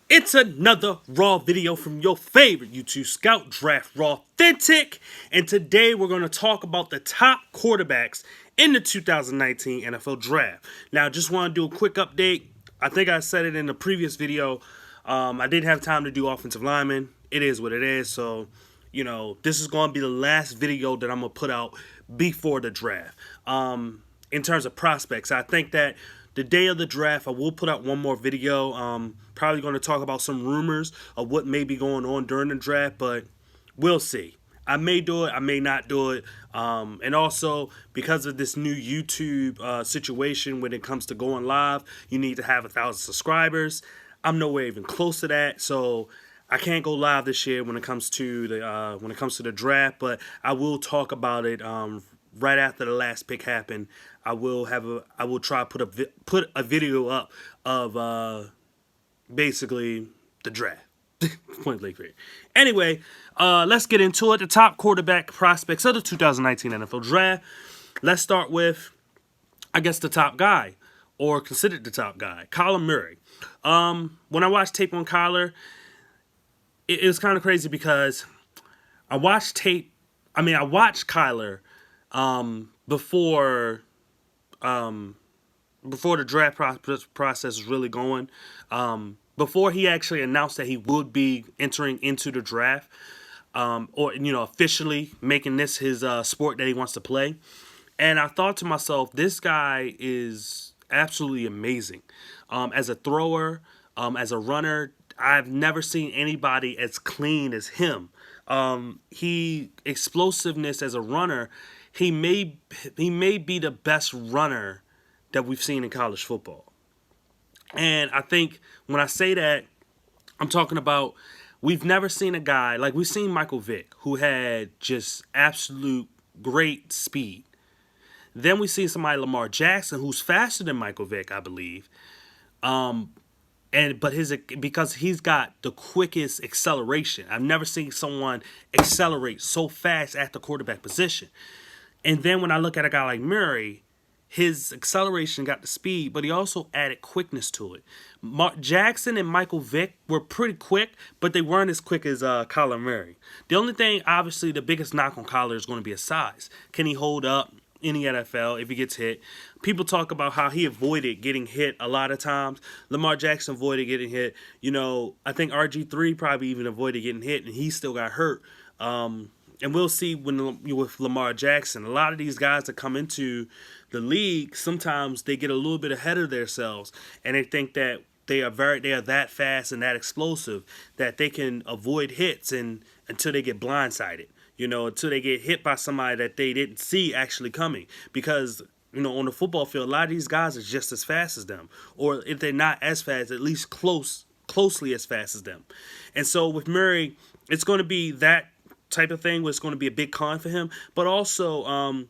It's another Raw video from your favorite YouTube scout, Draft Raw Authentic. And today we're going to talk about the top quarterbacks in the 2019 NFL Draft. Now, just want to do a quick update. I think I said it in the previous video. I didn't have time to do offensive linemen. It is what it is. So, this is going to be the last video that I'm going to put out before the draft. In terms of prospects, I think that the day of the draft, I will put out one more video. Probably going to talk about some rumors of what may be going on during the draft, but we'll see. I may do it, I may not do it. And also, because of this new YouTube situation when it comes to going live, you need to have 1,000 subscribers. I'm nowhere even close to that, so I can't go live this year when it comes to the draft. But I will talk about it right after the last pick happened. I will try to put a video up of basically the draft. Point blank period. Anyway, let's get into it. The top quarterback prospects of the 2019 NFL Draft. Let's start with, I guess, the top guy, or considered the top guy, Kyler Murray. When I watched tape on Kyler, it was kind of crazy because I watched tape. I watched Kyler before the draft process was really going. Before he actually announced that he would be entering into the draft, or officially making this his sport that he wants to play. And I thought to myself, this guy is absolutely amazing. As a thrower, as a runner, I've never seen anybody as clean as him. He explosiveness as a runner. He may be the best runner that we've seen in college football. And I think when I say that, I'm talking about we've never seen a guy like we've seen Michael Vick, who had just absolute great speed. Then we see somebody Lamar Jackson, who's faster than Michael Vick, I believe. Because he's got the quickest acceleration. I've never seen someone accelerate so fast at the quarterback position. And then when I look at a guy like Murray, his acceleration got the speed, but he also added quickness to it. Jackson and Michael Vick were pretty quick, but they weren't as quick as Kyler Murray. The only thing, obviously, the biggest knock on Kyler is going to be his size. Can he hold up in the NFL if he gets hit? People talk about how he avoided getting hit a lot of times. Lamar Jackson avoided getting hit. I think RG3 probably even avoided getting hit, and he still got hurt. And we'll see with Lamar Jackson. A lot of these guys that come into the league, sometimes they get a little bit ahead of themselves, and they think that they are that fast and that explosive that they can avoid hits until they get blindsided. Until they get hit by somebody that they didn't see actually coming. Because on the football field, a lot of these guys are just as fast as them, or if they're not as fast, at least closely as fast as them. And so with Murray, it's going to be that type of thing where it's going to be a big con for him, but also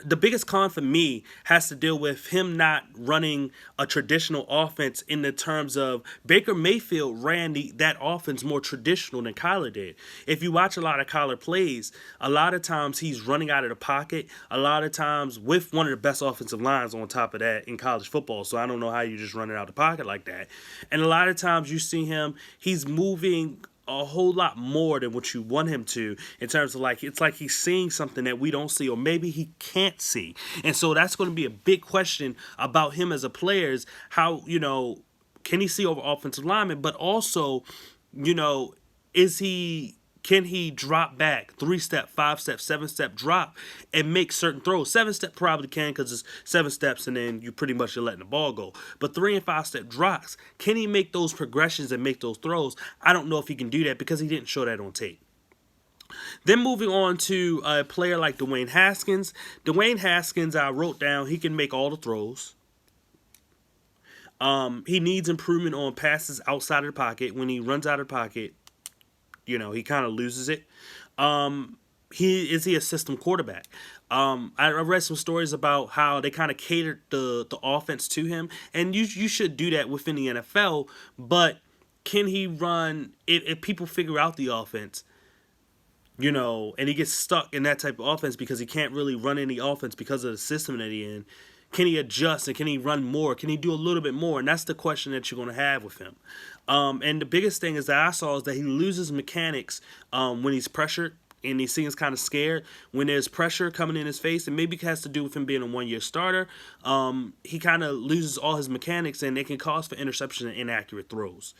the biggest con for me has to deal with him not running a traditional offense in the terms of Baker Mayfield ran that offense more traditional than Kyler did. If you watch a lot of Kyler plays, a lot of times he's running out of the pocket, a lot of times with one of the best offensive lines on top of that in college football. So I don't know how you just run it out of the pocket like that. And a lot of times you see he's moving a whole lot more than what you want him to, in terms of it's like he's seeing something that we don't see, or maybe he can't see. And so that's going to be a big question about him as a player, is how, can he see over offensive linemen, but also, can he drop back 3-step, 5-step, 7-step drop and make certain throws? 7-step probably can, because it's 7 steps and then you pretty much are letting the ball go. But 3 and 5-step drops, can he make those progressions and make those throws? I don't know if he can do that because he didn't show that on tape. Then moving on to a player like Dwayne Haskins. Dwayne Haskins, I wrote down, he can make all the throws. He needs improvement on passes outside of the pocket. When he runs out of the pocket, he kind of loses it. Is he a system quarterback? I read some stories about how they kind of catered the offense to him, and you should do that within the NFL. But can he run if people figure out the offense? And he gets stuck in that type of offense because he can't really run any offense because of the system that he's in. can he adjust and can he run more? Can he do a little bit more? And that's the question that you're going to have with him. And the biggest thing is that I saw is that he loses mechanics when he's pressured and he seems kind of scared when there's pressure coming in his face. And maybe it has to do with him being a one-year starter. He kind of loses all his mechanics, and it can cause for interception and inaccurate throws.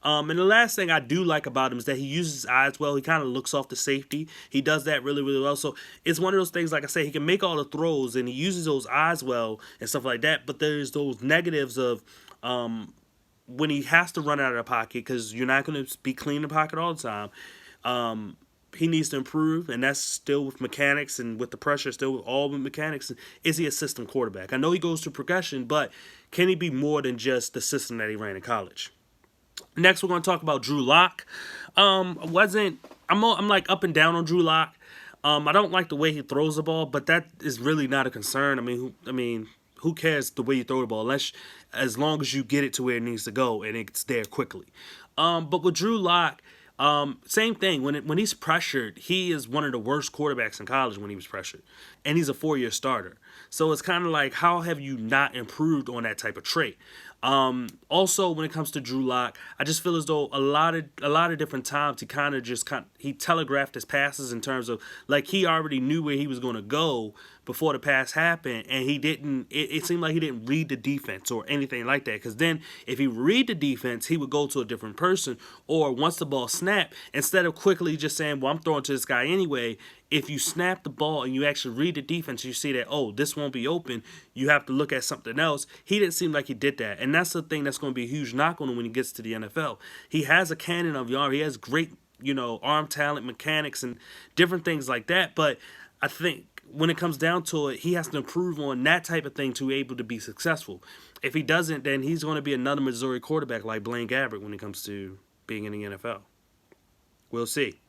And the last thing I do like about him is that he uses his eyes well. He kind of looks off the safety. He does that really, really well. So it's one of those things, like I say, he can make all the throws, and he uses those eyes well and stuff like that. But there's those negatives of when he has to run out of the pocket, because you're not going to be clean in the pocket all the time. He needs to improve, and that's still with mechanics and with the pressure, still all with mechanics. Is he a system quarterback? I know he goes to progression, but can he be more than just the system that he ran in college? Next, we're going to talk about Drew Lock. I'm like up and down on Drew Lock. I don't like the way he throws the ball, but that is really not a concern. Who cares the way you throw the ball, as long as you get it to where it needs to go and it's there quickly. But with Drew Lock, same thing. When he's pressured, he is one of the worst quarterbacks in college when he was pressured, and he's a 4-year starter. So it's kind of like, how have you not improved on that type of trait? Also, when it comes to Drew Lock, I just feel as though a lot of different times he telegraphed his passes in terms of, like, he already knew where he was going to go before the pass happened, and he didn't. It seemed like he didn't read the defense or anything like that. Because then, if he read the defense, he would go to a different person. Or once the ball snapped, instead of quickly just saying, "Well, I'm throwing to this guy anyway," if you snap the ball and you actually read the defense, you see that, oh, this won't be open. You have to look at something else. He didn't seem like he did that, and that's the thing that's going to be a huge knock on him when he gets to the NFL. He has a cannon of yards. He has great, arm talent, mechanics, and different things like that. But I think when it comes down to it, he has to improve on that type of thing to be able to be successful. If he doesn't, then he's going to be another Missouri quarterback like Blaine Gabbert when it comes to being in the NFL. We'll see.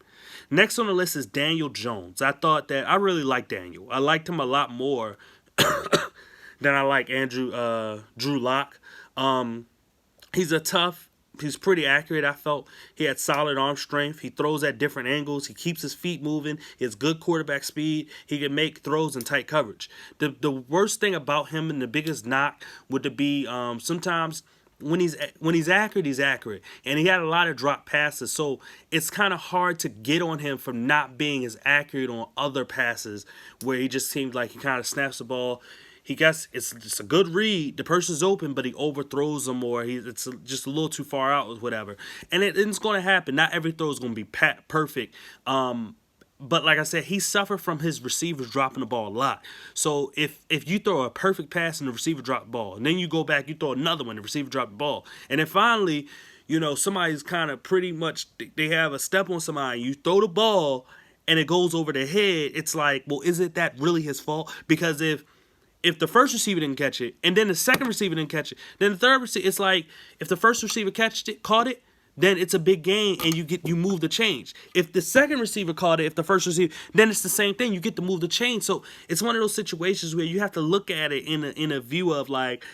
Next on the list is Daniel Jones. I really like Daniel. I liked him a lot more than I like Drew Lock. He's pretty accurate. I felt he had solid arm strength. He throws at different angles. He keeps his feet moving. He has good quarterback speed. He can make throws in tight coverage. The worst thing about him and the biggest knock would be sometimes when he's accurate, and he had a lot of drop passes, so it's kind of hard to get on him for not being as accurate on other passes where he just seemed like he kind of snaps the ball. He gets it's just a good read. The person's open, but he overthrows them, or it's just a little too far out, or whatever. And it's going to happen. Not every throw is going to be perfect. But like I said, he suffered from his receivers dropping the ball a lot. So if you throw a perfect pass and the receiver dropped the ball, and then you go back, you throw another one, the receiver dropped the ball, and then finally, somebody's kind of pretty much, they have a step on somebody, you throw the ball, and it goes over their head, it's like, well, is it that really his fault? Because if the first receiver didn't catch it, and then the second receiver didn't catch it, then the third receiver, it's like, if the first receiver caught it, then it's a big gain, and you move the change. If the second receiver caught it, if the first receiver, then it's the same thing. You get to move the chain. So it's one of those situations where you have to look at it in a view of, like,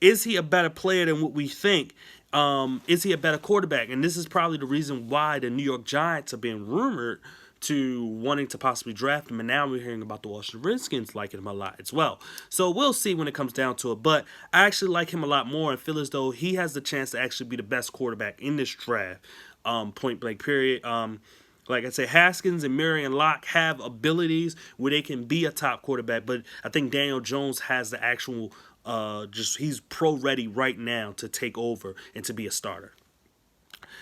is he a better player than what we think? Is he a better quarterback? And this is probably the reason why the New York Giants are being rumored to wanting to possibly draft him, and now we're hearing about the Washington Redskins liking him a lot as well. So we'll see when it comes down to it, but I actually like him a lot more and feel as though he has the chance to actually be the best quarterback in this draft, point blank period. Like I say, Haskins and Murray and Locke have abilities where they can be a top quarterback, but I think Daniel Jones has the actual, he's pro-ready right now to take over and to be a starter.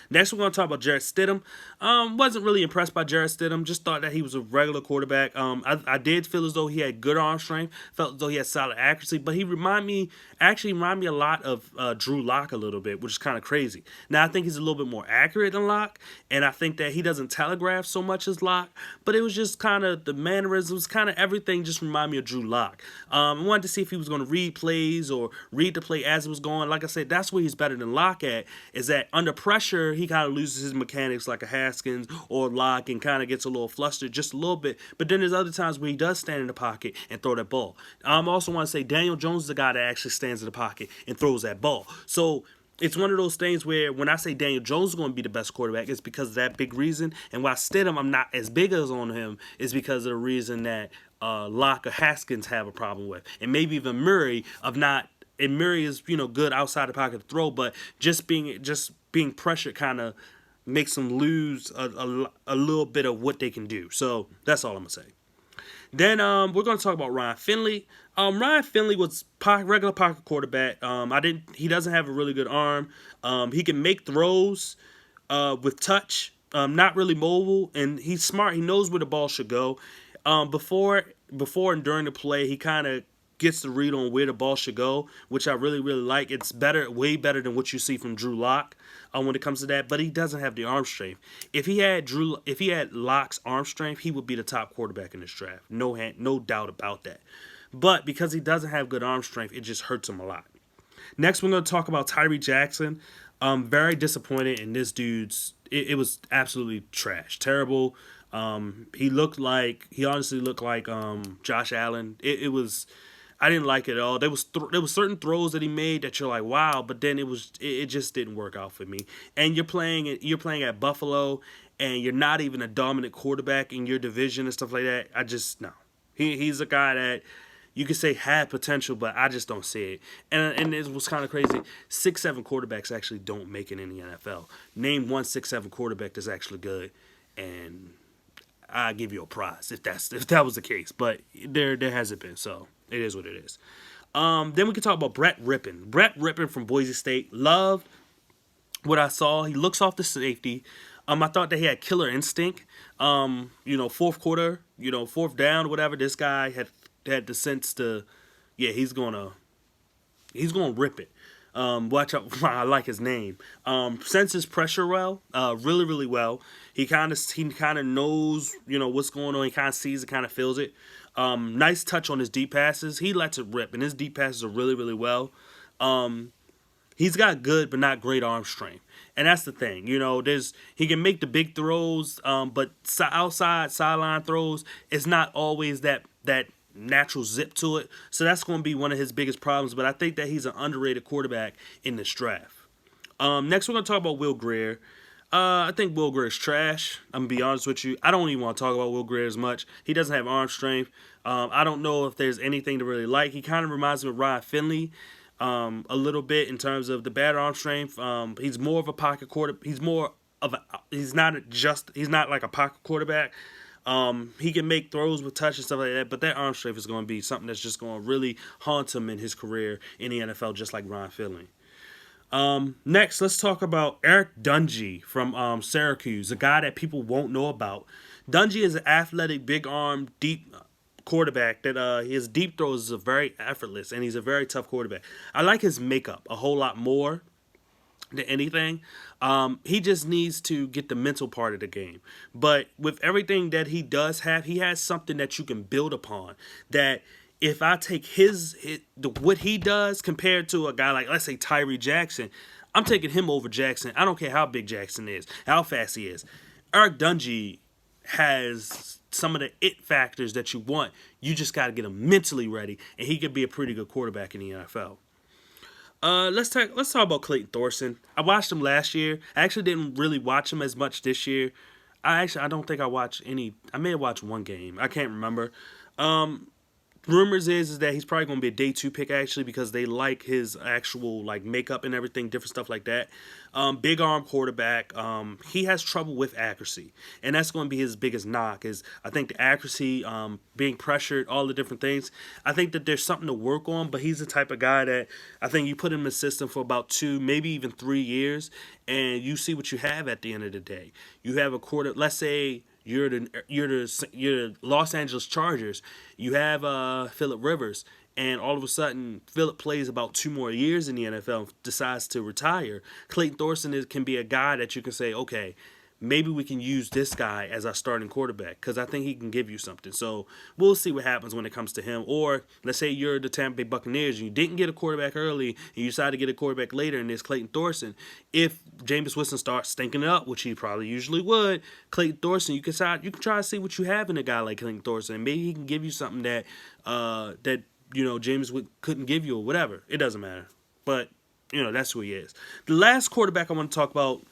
Next, we're going to talk about Jarrett Stidham. Wasn't really impressed by Jarrett Stidham. Just thought that he was a regular quarterback. I did feel as though he had good arm strength. Felt as though he had solid accuracy. But he reminded me a lot of Drew Lock a little bit, which is kind of crazy. Now, I think he's a little bit more accurate than Lock. And I think that he doesn't telegraph so much as Lock. But it was just kind of the mannerisms, kind of everything just reminded me of Drew Lock. I wanted to see if he was going to read plays or read the play as it was going. Like I said, that's where he's better than Lock at, is that under pressure, he kind of loses his mechanics like a Haskins or Locke and kind of gets a little flustered just a little bit. But then there's other times where he does stand in the pocket and throw that ball. I also want to say Daniel Jones is the guy that actually stands in the pocket and throws that ball. So it's one of those things where when I say Daniel Jones is going to be the best quarterback, it's because of that big reason. And why Stidham, I'm not as big as on him, is because of the reason that Locke or Haskins have a problem with, and maybe even Murray of not. And Murray is good outside the pocket to throw, but just being pressured kind of makes them lose a little bit of what they can do. So that's all I'm gonna say. Then we're gonna talk about Ryan Finley. Ryan Finley was regular pocket quarterback. He doesn't have a really good arm. He can make throws with touch. Not really mobile, and he's smart. He knows where the ball should go. Before and during the play, he kind of gets the read on where the ball should go, which I really really like. It's better, way better than what you see from Drew Lock when it comes to that. But he doesn't have the arm strength. If he had Lock's arm strength, he would be the top quarterback in this draft. No doubt about that. But because he doesn't have good arm strength, it just hurts him a lot. Next, we're going to talk about Tyree Jackson. Very disappointed in this dude's. It was absolutely trash, terrible. He honestly looked like Josh Allen. It was. I didn't like it at all. There was certain throws that he made that you're like, wow, but then it just didn't work out for me. And you're playing at Buffalo, and you're not even a dominant quarterback in your division and stuff like that. I just no. He's a guy that you could say had potential, but I just don't see it. And it was kind of crazy. 6'7" quarterbacks actually don't make it in the NFL. Name one 6'7" quarterback that's actually good, and I give you a prize if that was the case. But there hasn't been, so it is what it is. Then we can talk about Brett Rippon. Brett Rippon from Boise State. Loved what I saw. He looks off the safety. I thought that he had killer instinct. Fourth quarter, fourth down, whatever. This guy had the sense to, yeah, he's gonna rip it. Watch out! I like his name. Senses pressure well, really really well. He kind of knows what's going on. He kind of sees it, kind of feels it. Nice touch on his deep passes. He lets it rip, and his deep passes are really really well. He's got good but not great arm strength, and that's the thing. He can make the big throws, but outside sideline throws, it's not always that natural zip to it. So that's going to be one of his biggest problems. But I think that he's an underrated quarterback in this draft. Next, we're going to talk about Will Grier. I think Will Grier is trash. I'm going to be honest with you. I don't even want to talk about Will Grier as much. He doesn't have arm strength. I don't know if there's anything to really like. He kind of reminds me of Ryan Finley a little bit in terms of the bad arm strength. He's more of a pocket quarterback. He's not like a pocket quarterback. He can make throws with touch and stuff like that, but that arm strength is going to be something that's just going to really haunt him in his career in the NFL, just like Ryan Finley. Next, let's talk about Eric Dungey from Syracuse, a guy that people won't know about. Dungey is an athletic, big-arm, deep quarterback that his deep throws are very effortless, and he's a very tough quarterback. I like his makeup a whole lot more than anything. He just needs to get the mental part of the game. But with everything that he does have, he has something that you can build upon. That if I take what he does compared to a guy like, let's say, Tyree Jackson, I'm taking him over Jackson. I don't care how big Jackson is, how fast he is. Eric Dungey has some of the it factors that you want. You just got to get him mentally ready, and he could be a pretty good quarterback in the NFL. Let's talk about Clayton Thorson. I watched him last year. I actually didn't really watch him as much this year. I don't think I watched any. I may have watched one game. I can't remember. Rumors is that he's probably going to be a day 2 pick actually because they like his actual makeup and everything, different stuff like that. Big arm quarterback. He has trouble with accuracy, and that's going to be his biggest knock. Is I think the accuracy, being pressured, all the different things. I think that there's something to work on, but he's the type of guy that I think you put him in the system for about 2, maybe even 3 years, and you see what you have at the end of the day. You have a quarter. Let's say you're the Los Angeles Chargers. You have Phillip Rivers, and all of a sudden Phillip plays about 2 more years in the NFL and decides to retire. Clayton Thorson can be a guy that you can say, okay, maybe we can use this guy as our starting quarterback because I think he can give you something. So we'll see what happens when it comes to him. Or let's say you're the Tampa Bay Buccaneers and you didn't get a quarterback early and you decide to get a quarterback later, and there's Clayton Thorson. If Jameis Winston starts stinking it up, which he probably usually would, Clayton Thorson, you can try to see what you have in a guy like Clayton Thorson, and maybe he can give you something that Jameis couldn't give you or whatever. It doesn't matter, but that's who he is. The last quarterback I want to talk about.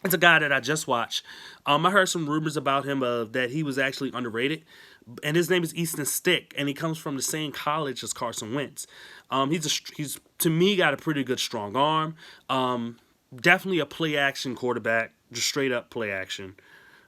It's a guy that I just watched. I heard some rumors about him that he was actually underrated, and his name is Easton Stick, and he comes from the same college as Carson Wentz. He's to me got a pretty good strong arm. Definitely a play action quarterback, just straight up play action.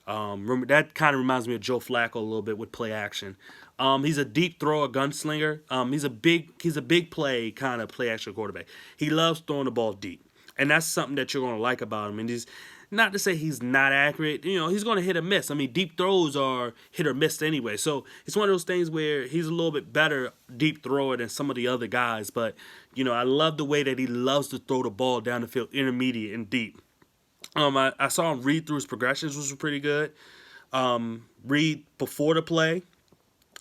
Remember, that kind of reminds me of Joe Flacco a little bit with play action. He's a deep thrower, gunslinger. He's a big play kind of play action quarterback. He loves throwing the ball deep, and that's something that you're gonna like about him. And he's not to say he's not accurate. He's gonna hit or miss. I mean, deep throws are hit or miss anyway. So it's one of those things where he's a little bit better deep thrower than some of the other guys. But I love the way that he loves to throw the ball down the field, intermediate and deep. I saw him read through his progressions, which was pretty good. Read before the play,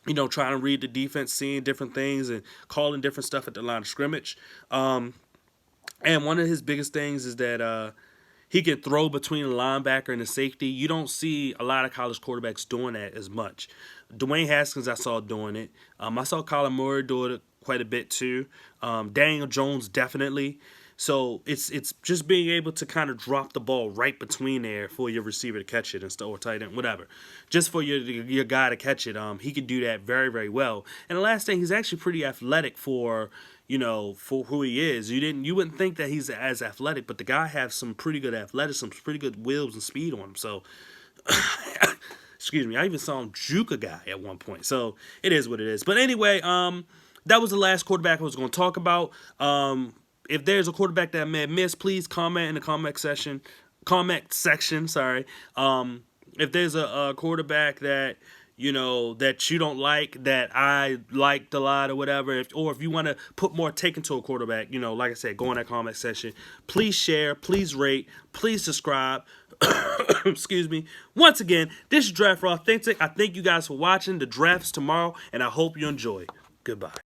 trying to read the defense, seeing different things, and calling different stuff at the line of scrimmage. And one of his biggest things is that he can throw between the linebacker and the safety. You don't see a lot of college quarterbacks doing that as much. Dwayne Haskins, I saw doing it. I saw Kyler Murray do it quite a bit too. Daniel Jones, definitely. So it's just being able to kind of drop the ball right between there for your receiver to catch it and stuff, or tight end, whatever. Just for your guy to catch it. He can do that very, very well. And the last thing, he's actually pretty athletic for who he is. You wouldn't think that he's as athletic, but the guy has some pretty good athleticism, some pretty good wheels and speed on him. So excuse me, I even saw him juke a guy at one point. So it is what it is. But anyway, that was the last quarterback I was going to talk about. If there's a quarterback that I may have missed, please comment in the comment section. Sorry. If there's a quarterback that that you don't like, that I liked a lot or whatever, or if you want to put more take into a quarterback, like I said, go in that comment section. Please share, please rate, please subscribe. Excuse me. Once again, this is Draft Raw Authentic. I thank you guys for watching. The draft's tomorrow, and I hope you enjoy. Goodbye.